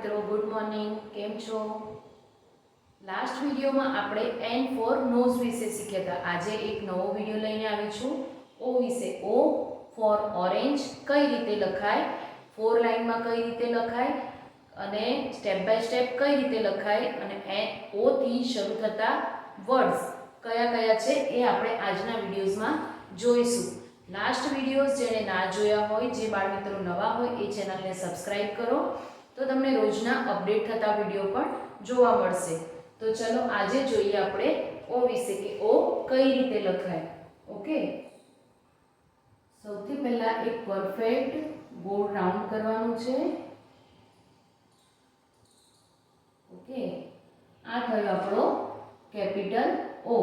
મિત્રો, good morning. કેમ છો? લાસ્ટ વિડીયોમાં આપણે એન ફોર નોઝ વિશે શીખ્યા હતા. આજે એક નવો વિડીયો લઈને આવી છું ઓ વિશે. ઓ ફોર ઓરેન્જ કઈ રીતે લખાય, 4 લાઇનમાં કઈ રીતે લખાય અને સ્ટેપ બાય સ્ટેપ કઈ રીતે લખાય અને ઓ થી શરૂ થતા વર્ડ્સ કયા કયા છે એ આપણે આજના વિડીયોઝમાં જોઈશું. લાસ્ટ વિડીયોઝ જેણે ના જોયા હોય, જે બાળમિત્રો નવા હોય, એ ચેનલને સબસ્ક્રાઇબ કરો તો તમને રોજના અપડેટ થતા વિડીયો પણ જોવા મળશે. તો ચલો આજે જોઈએ આપણે ઓ વિશે કે ઓ કઈ રીતે લખાય. ઓકે, સૌથી પહેલા એક પરફેક્ટ ગોળ રાઉન્ડ કરવાનું છે. ઓકે, આ થયો આપણો કેપિટલ ઓ.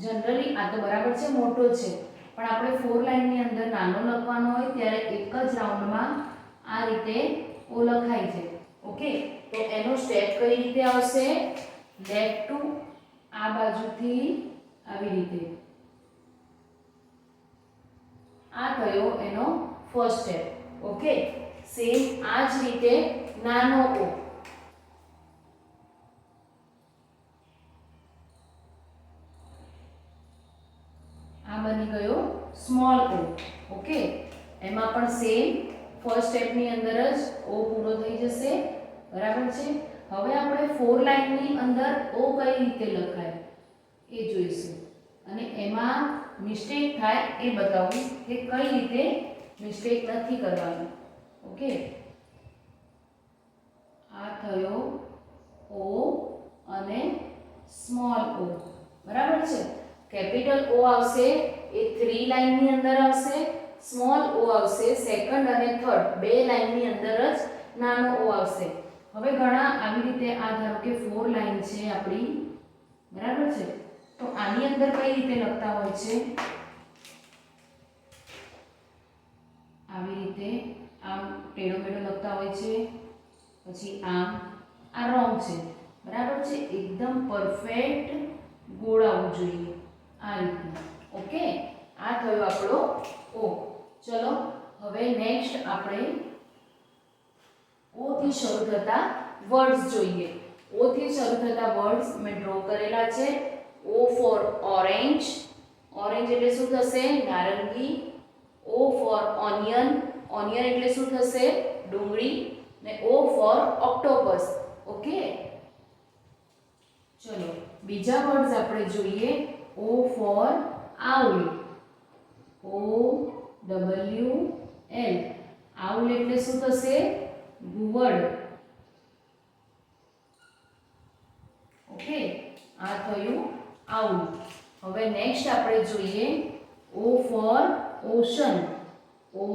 જનરલી આ તો બરાબર છે, મોટો છે, પણ આપણે 4 લાઇનની અંદર નાનો લખવાનો હોય ત્યારે એક જ રાઉન્ડમાં આ રીતે ઓ લખાય છે. ઓકે, તો એનો સ્ટેપ કઈ રીતે આવશે? લેફ્ટ ટુ આ બાજુથી આવી રીતે. આ થયો એનો ફર્સ્ટ સ્ટેપ. ઓકે, સેમ આ જ રીતે નાનો ઓ. આ બની ગયો સ્મોલ ઓ. ઓકે, એમાં પણ સેમ ફર્સ્ટ સ્ટેપની અંદર જ ઓ પૂરો થઈ જશે. બરાબર છે. હવે આપણે 4 લાઇનની અંદર ઓ કઈ રીતે લખાય એ જોઈશું અને એમાં મિસ્ટેક થાય એ બતાવું કે કઈ રીતે મિસ્ટેક નથી કરવાની. ઓકે, આ થયો ઓ અને સ્મોલ ઓ. બરાબર છે. કેપિટલ ઓ આવશે એ 3 લાઇનની અંદર આવશે, સ્મોલ ઓ આવશે સેકન્ડ અને થર્ડ 2 લાઇનની અંદર જ નાનો ઓ આવશે. હવે ઘણા આવી રીતે આ ધારો કે 4 લાઇન છે આપણી. બરાબર છે. તો આની અંદર કઈ રીતે લખતા હોય છે? આવી રીતે આમ ટેઢો મેઢો લખતા હોય છે, પછી આમ. આ રોંગ છે. બરાબર છે. એકદમ પરફેક્ટ ગોળ આવવું જોઈએ આ રીતે. ઓકે, આ થયો આપણો ઓ. ચલો હવે નેક્સ્ટ આપણે ઓ થી શરૂ થતા વર્ડ્સ જોઈએ. ઓ થી શરૂ થતા વર્ડ્સ મેં ડ્રો કરેલા છે. ઓ ફોર ઓરેન્જ. ઓરેન્જ એટલે શું થશે? નારંગી. ઓ ફોર ઓનિયન. ઓનિયન એટલે શું થશે? ડુંગળી. ને ઓ ફોર ઓક્ટોપસ. ઓકે, ચલો બીજા વર્ડ્સ આપણે જોઈએ. O for owl. O W L. Owl એટલે શું થશે? ઘુવડ. ઓકે, આ થયું આઉલ. હવે નેક્સ્ટ આપણે જોઈએ O for ocean. O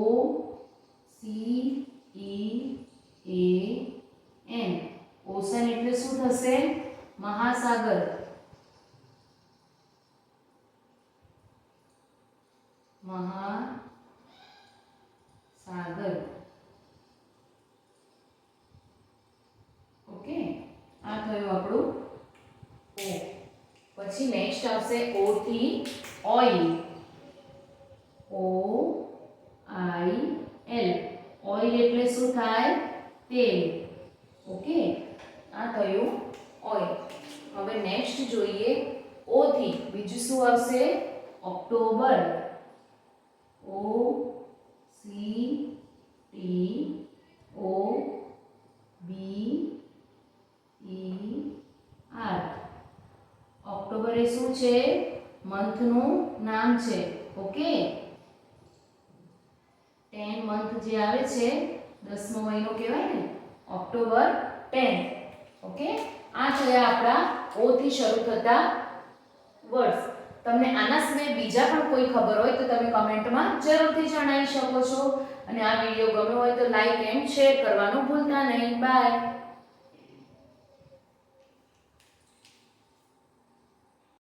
C E A N. Ocean એટલે શું થશે? મહાસાગર. મહાસાગર. ઓકે, આ થયું આપણું ઓ. પછી નેક્સ્ટ આવશે ઓ થી oil. O I L. Oil એટલે શું થાય? તેલ. ઓકે, આ થયું ઓઇલ. હવે નેક્સ્ટ જોઈએ ઓ થી બીજું શું આવશે? October. O C T O B E R. October એ શું છે? મંથનું નામ છે. ઓકે, 10 મંથ જે આવે છે, 10મો મહિનો કહેવાય ને, ઓક્ટોબર 10. ઓકે, આ થયા આપણા ઓ થી શરૂ થતા વર્ડ્સ. તમને આના સિવાય બીજા પણ કોઈ ખબર હોય તો તમે કમેન્ટમાં જરૂરથી જણાવી શકો છો. અને આ વિડીયો ગમ્યો હોય તો લાઈક એન્ડ શેર કરવાનું ભૂલતા નહીં. બાય.